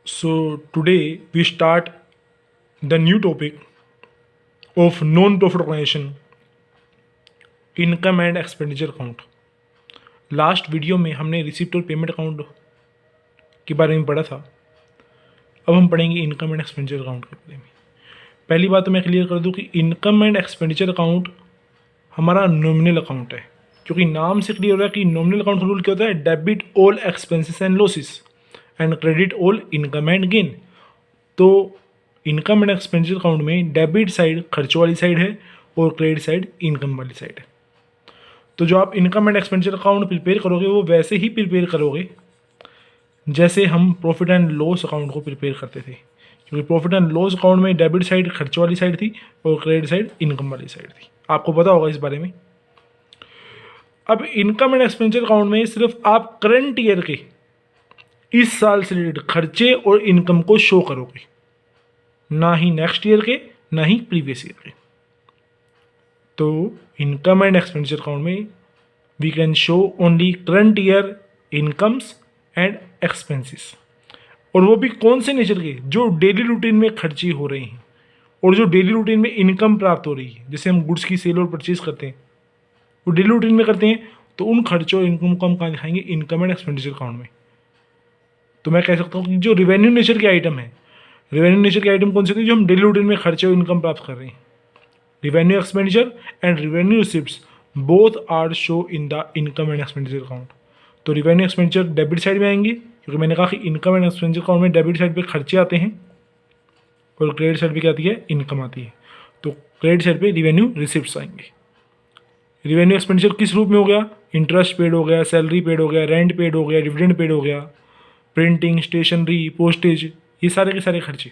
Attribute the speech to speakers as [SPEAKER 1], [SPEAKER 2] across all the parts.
[SPEAKER 1] So today we start the new topic of non-profit organization, income and expenditure account. Last video में हमने receipt और payment account के बारे में पढ़ा था। अब हम पढ़ेंगे इनकम एंड एक्सपेंडिचर अकाउंट के बारे में। पहली बात तो मैं क्लियर कर दूं कि इनकम एंड एक्सपेंडिचर अकाउंट हमारा नॉमिनल अकाउंट है, क्योंकि नाम से क्लियर हो रहा है कि नॉमिनल अकाउंट का रूल क्या होता है, debit all expenses and losses and credit all income and gain. तो इनकम एंड एक्सपेंडिचर अकाउंट में डेबिट साइड खर्चों वाली साइड है और क्रेडिट साइड इनकम वाली साइड है। तो जो आप income and expenditure account prepare करोगे वो वैसे ही प्रिपेयर करोगे जैसे हम प्रॉफिट एंड लॉस अकाउंट को प्रिपेयर करते थे, क्योंकि प्रॉफिट एंड लॉस अकाउंट में डेबिट साइड खर्चों वाली साइड थी और क्रेडिट साइड इनकम वाली साइड थी। आपको पता होगा इस बारे में। अब इनकम एंड एक्सपेंडिचर अकाउंट में सिर्फ आप करंट ईयर के इस साल से रिलेटेड खर्चे और इनकम को शो करोगे, ना ही नेक्स्ट ईयर के ना ही प्रीवियस ईयर के। तो इनकम एंड एक्सपेंडिचर अकाउंट में we can show only current year incomes and expenses, और वो भी कौन से नेचर के, जो डेली रूटीन में खर्चे हो रहे हैं और जो डेली रूटीन में इनकम प्राप्त हो रही है। जैसे हम गुड्स की सेल और परचेज करते हैं, वो डेली रूटीन में करते हैं, तो उन खर्चों और इनकम को हम कहाँ दिखाएंगे, इनकम एंड एक्सपेंडिचर अकाउंट में। तो मैं कह सकता हूँ कि जो रिवेन्यू नेचर के आइटम है, रिवेन्यू नेचर के आइटम कौन से थे, जो हम डेली रूटीन में खर्चे और इनकम प्राप्त कर रहे हैं। Revenue expenditure and revenue receipts both are show in the income and expenditure account. तो रिवेन्यू एक्सपेंडिचर डेबिट साइड में आएंगे, क्योंकि मैंने कहा कि इनकम एंड एक्सपेंडिचर अकाउंट में डेबिट साइड पे खर्चे आते हैं और क्रेडिट साइड पे क्या आती है, इनकम आती है। तो क्रेडिट साइड पे रिवेन्यू रिसिप्ट्स आएंगे। रिवेन्यू एक्सपेंडिचर किस रूप में हो गया, इंटरेस्ट पेड हो गया, सैलरी पेड हो गया, रेंट पेड हो गया, डिविडेंड पेड हो गया, प्रिंटिंग, स्टेशनरी, पोस्टेज, ये सारे के सारे खर्चे।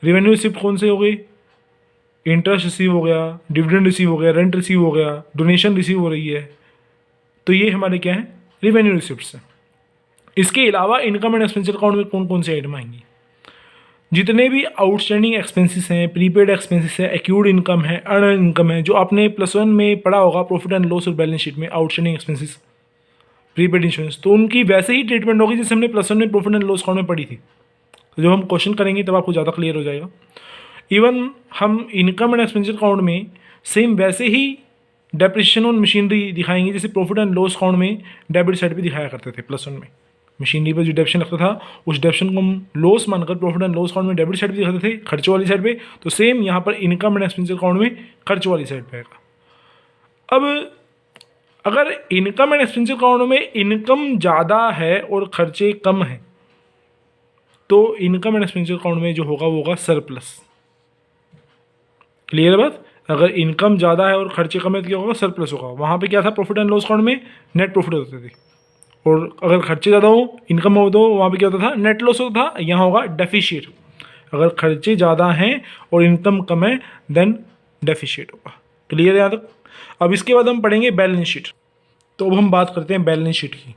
[SPEAKER 1] रिवेन्यू रिसिप्ट कौन से हो गए, इंटरेस्ट रिसीव हो गया, डिविडेंड रिसीव हो गया, रेंट रिसीव हो गया, डोनेशन रिसीव हो रही है। तो ये हमारे क्या है, रिवेन्यू रिसिप्ट्स हैं। इसके अलावा इनकम एंड एक्सपेंडिचर अकाउंट में कौन कौन से आइटम आएंगे, जितने भी आउटस्टैंडिंग एक्सपेंसेस हैं, प्रीपेड एक्सपेंसेस है, एक्यूर्ड इनकम है, अर्न इनकम है, जो आपने +1 में पढ़ा होगा प्रॉफिट एंड लॉस और बैलेंस शीट में, आउटस्टैंडिंग एक्सपेंसेस, प्रीपेड इंश्योरेंस, तो उनकी वैसे ही ट्रीटमेंट होगी जैसे हमने +1 में प्रॉफिट एंड लॉस अकाउंट में पढ़ी थी। तो जब हम क्वेश्चन करेंगे तब आपको ज़्यादा क्लियर हो जाएगा। इवन हम इनकम एंड एक्सपेंडिचर अकाउंट में सेम वैसे ही डेप्रिसिएशन ऑन मशीनरी दिखाएंगे जैसे प्रॉफिट एंड लॉस अकाउंट में डेबिट साइड पे दिखाया करते थे +1 में। मशीनरी पर जो डेप्शन लगता था उस डेप्शन को हम लॉस मानकर प्रॉफिट एंड लॉस अकाउंट में डेबिट साइड पे दिखाते थे, खर्चों वाली साइड पे। तो सेम यहाँ पर इनकम एंड एक्सपेंडिचर अकाउंट में खर्चों वाली साइड पे आएगा। अब अगर इनकम एंड एक्सपेंडिचर अकाउंट में इनकम ज़्यादा है और खर्चे कम हैं, तो इनकम एंड एक्सपेंडिचर अकाउंट में जो होगा वो होगा सरप्लस। क्लियर है बात। अगर इनकम ज़्यादा है और खर्चे कम है तो क्या होगा, सरप्लस होगा। वहाँ पे क्या था, प्रॉफिट एंड लॉस अकाउंट में नेट प्रॉफिट होते थे, और अगर खर्चे ज़्यादा हो इनकम हो तो वहाँ पे क्या होता था, नेट लॉस होता था। यहाँ होगा डेफिशिएट। अगर खर्चे ज़्यादा हैं और इनकम कम है देन डेफिशिएट होगा। क्लियर है यहाँ तक। अब इसके बाद हम पढ़ेंगे बैलेंस शीट। तो अब हम बात करते हैं बैलेंस शीट की।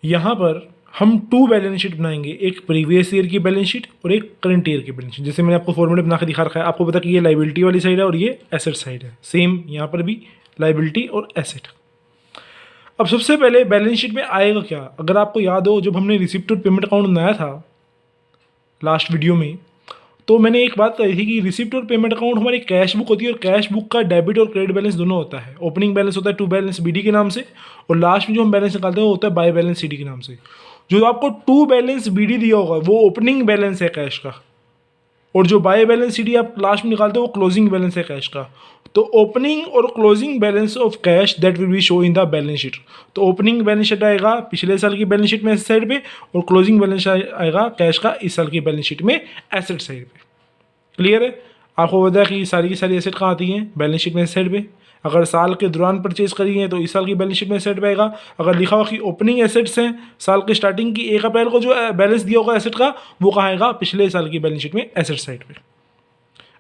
[SPEAKER 1] यहाँ पर हम 2 बैलेंस शीट बनाएंगे, एक प्रीवियस ईयर की बैलेंस शीट और एक करंट ईयर की बैलेंस शीट। जैसे मैंने आपको फॉर्मूले बना के दिखा रखा है, आपको पता कि ये लाइबिलिटी वाली साइड है और ये एसेट साइड है। सेम यहाँ पर भी लाइबिलिटी और एसेट। अब सबसे पहले बैलेंस शीट में आएगा क्या, अगर आपको याद हो जब हमने रिसिप्ट और पेमेंट अकाउंट बनाया था लास्ट वीडियो में, तो मैंने एक बात कही थी कि रिसिप्ट और पेमेंट अकाउंट हमारी कैश बुक होती है, और कैश बुक का डेबिट और क्रेडिट बैलेंस दोनों होता है। ओपनिंग बैलेंस होता है टू बैलेंस BD के नाम से, और लास्ट में जो हम बैलेंस निकालते हैं वो होता है बाय बैलेंस CD के नाम से। जो आपको टू बैलेंस BD दिया होगा वो ओपनिंग बैलेंस है कैश का, और जो बाय बैलेंस CD आप लास्ट में निकालते हो वो क्लोजिंग बैलेंस है कैश का। तो ओपनिंग और closing balance of cash that will be show in the balance sheet. तो ओपनिंग बैलेंस शीट आएगा पिछले साल की बैलेंस शीट में एसेट साइड पे, और क्लोजिंग बैलेंस आएगा कैश का इस साल की बैलेंस शीट में एसेट साइड पे। क्लियर है। आपको पता है कि सारी की सारी एसेट कहाँ आती हैं, बैलेंस शीट में एसेट साइड पे। अगर साल के दौरान परचेज करी है तो इस साल की बैलेंस शीट में एसेट पे आएगा। अगर लिखा हुआ कि ओपनिंग एसेट्स हैं साल के स्टार्टिंग की 1 अप्रैल को, जो बैलेंस दिया होगा एसेट का वो कहाँ आएगा, पिछले साल की बैलेंस शीट में एसेट साइड पे।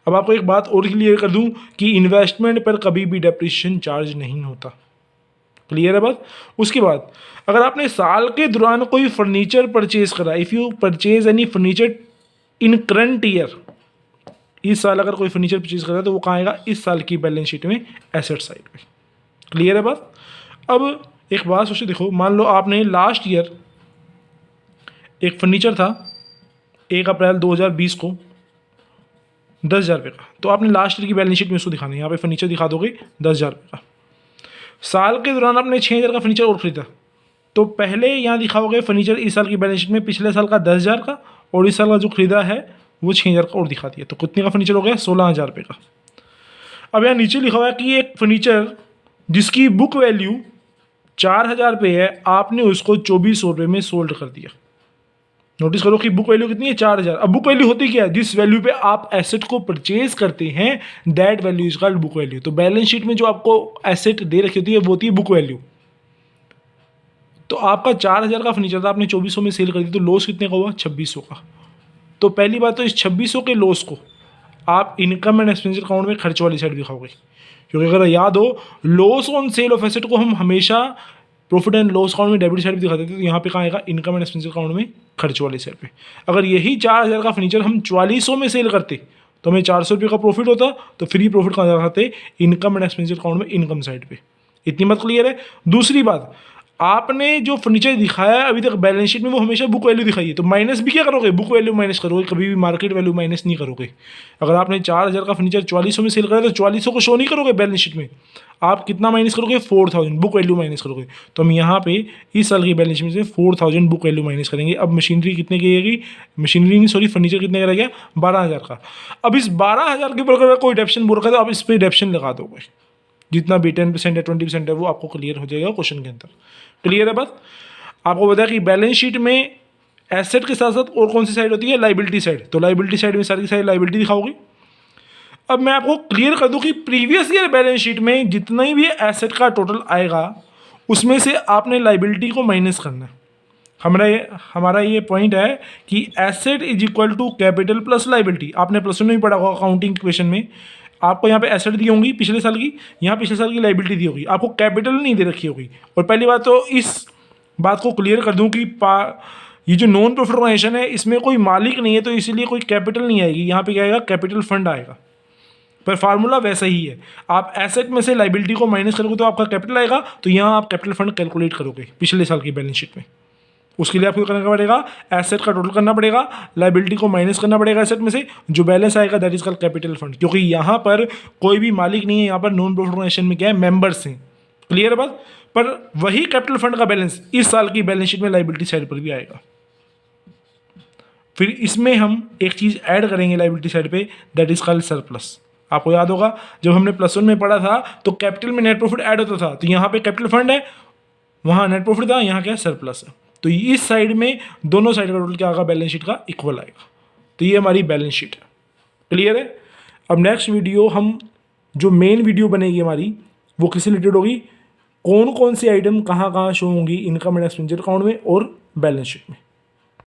[SPEAKER 1] अब आपको एक बात और क्लियर कर दूं कि इन्वेस्टमेंट पर कभी भी डेप्रिसिएशन चार्ज नहीं होता। क्लियर है बात। उसके बाद अगर आपने साल के दौरान कोई फर्नीचर परचेज करा, if you purchase any furniture in current year, इस साल अगर कोई फर्नीचर परचेज कर रहा है तो वो कहाँ आएगा, इस साल की बैलेंस शीट में एसेट साइड पे। क्लियर है बात। अब एक बात सोचो, देखो मान लो आपने लास्ट ईयर एक फर्नीचर था 1 अप्रैल 2020 को 10,000 रुपये का, तो आपने लास्ट ईयर की बैलेंस शीट में उसको दिखाना है। यहाँ पे फर्नीचर दिखा दोगे 10,000 रुपये का। साल के दौरान आपने 6,000 का फर्नीचर और खरीदा, तो पहले यहाँ दिखाओगे फर्नीचर इस साल की बैलेंस शीट में पिछले साल का 10,000 का, और इस साल का जो खरीदा है वो 6,000 का और दिखा दिया, तो कितने का फर्नीचर हो गया? 16,000 रुपये का। अब यहाँ नीचे लिखा हुआ है कि एक फर्नीचर जिसकी बुक वैल्यू 4,000 रुपये है, आपने उसको 2,400 रुपये में सोल्ड कर दिया। नोटिस करो कि बुक वैल्यू कितनी है? 4,000। अब बुक वैल्यू होती क्या है? जिस वैल्यू पे आप एसेट को परचेज करते हैं that value is called book value. तो बैलेंस शीट में जो आपको एसेट दे रखी होती है वो होती है बुक वैल्यू। तो आपका 4,000 का फर्नीचर था, आपने 2,400 में सेल कर दिया, तो लॉस कितने का हुआ? 2,600 का। तो पहली बात तो इस 2,600 के लॉस को आप इनकम एंड एक्सपेंडिचर अकाउंट में खर्च वाली साइड दिखाओगे, क्योंकि अगर याद हो loss on sale of asset को हम हमेशा प्रॉफिट एंड लॉस अकाउंट में डेबिट साइड दिखा देते हैं, तो यहाँ पे कहाँ आएगा? इनकम एंड एक्सपेंडिचर अकाउंट में खर्च वाली साइड पे। अगर यही 4,000 का फर्नीचर हम 4,400 में सेल करते तो हमें 400 रुपये का प्रॉफिट होता, तो फ्री प्रॉफिट कहाँ दिखाते? इनकम एंड एक्सपेंडिचर अकाउंट में, इनकम साइड पे। इतनी बात क्लियर है। दूसरी बात, आपने जो फर्नीचर दिखाया है अभी तक बैलेंस शीट में वो हमेशा बुक वैल्यू दिखाई है, तो माइनस भी क्या करोगे? बुक वैल्यू माइनस करोगे, कभी भी मार्केट वैल्यू माइनस नहीं करोगे। अगर आपने 4,000 का फर्नीचर 4,400 में सेल करा तो 4,400 को शो नहीं करोगे बैलेंस शीट में, आप कितना माइनस करोगे? 4,000 बुक वैल्यू माइनस करोगे। तो हम यहाँ पे इस साल की बैलेंस शीट में से 4,000 बुक वैल्यू माइनस करेंगे। अब मशीनरी कितने की रहेगी? मशीनरी नहीं, सॉरी, फर्नीचर कितने का रह गया? 12,000 का। अब इस 12,000 के ऊपर अगर कोई डेप्शन बोल रखा है तो आप इस पर डेप्शन लगा दोगे, जितना भी 10% है 20% है वो आपको क्लियर हो जाएगा क्वेश्चन के अंदर। क्लियर है बात? आपको बताया कि बैलेंस शीट में एसेट के साथ साथ और कौन सी साइड होती है? Liability side. तो लाइबिलिटी साइड में सारी की सारी लाइबिलिटी दिखाओगे। अब मैं आपको क्लियर कर दूं कि प्रीवियस ईयर बैलेंस शीट में जितना भी एसेट का टोटल आएगा उसमें से आपने लाइबिलिटी को माइनस करना है। हमारा ये पॉइंट है कि asset is equal to capital plus liability. आपने प्लस में भी पढ़ा होगा अकाउंटिंग क्वेश्चन में, आपको यहाँ पे एसेट दी होंगी पिछले साल की, यहाँ पिछले साल की लाइबिलिटी दी होगी, आपको कैपिटल नहीं दे रखी होगी। और पहली बात तो इस बात को क्लियर कर दूं कि ये जो नॉन प्रॉफिट ऑर्गेनाइजेशन है इसमें कोई मालिक नहीं है, तो इसीलिए कोई कैपिटल नहीं आएगी। यहाँ पे क्या आएगा? कैपिटल फंड आएगा। पर फार्मूला वैसा ही है, आप एसेट में से लाइबिलिटी को माइनस करोगे तो आपका कैपिटल आएगा, तो यहाँ आप कैपिटल फंड कैलकुलेट करोगे पिछले साल की बैलेंस शीट में। उसके लिए आपको करना पड़ेगा, एसेट का टोटल करना पड़ेगा, लाइबिलिटी को माइनस करना पड़ेगा एसेट में से, जो बैलेंस आएगा that is called capital fund. क्योंकि यहाँ पर कोई भी मालिक नहीं है, यहाँ पर नॉन प्रॉफिट ऑर्गेनाइजेशन में क्या है? मेंबर्स हैं। क्लियर है बात? पर वही कैपिटल फंड का बैलेंस इस साल की बैलेंस शीट में लाइबिलिटी साइड पर भी आएगा। फिर इसमें हम एक चीज़ ऐड करेंगे लाइबिलिटी साइड पे, दैट इज कॉल्ड सरप्लस। आपको याद होगा जब हमने +1 में पढ़ा था तो कैपिटल में नेट प्रॉफिट ऐड होता था, तो यहाँ पे कैपिटल फंड है, वहाँ नेट प्रॉफिट था, यहाँ क्या? सरप्लस है। तो इस साइड में दोनों साइड का टोटल क्या आएगा? बैलेंस शीट का इक्वल आएगा। तो ये हमारी बैलेंस शीट है। क्लियर है? अब नेक्स्ट वीडियो हम जो मेन वीडियो बनेगी हमारी वो किससे रिलेटेड होगी? कौन कौन सी आइटम कहाँ कहाँ शो होंगी इनकम एंड एक्सपेंडिचर अकाउंट में और बैलेंस शीट में।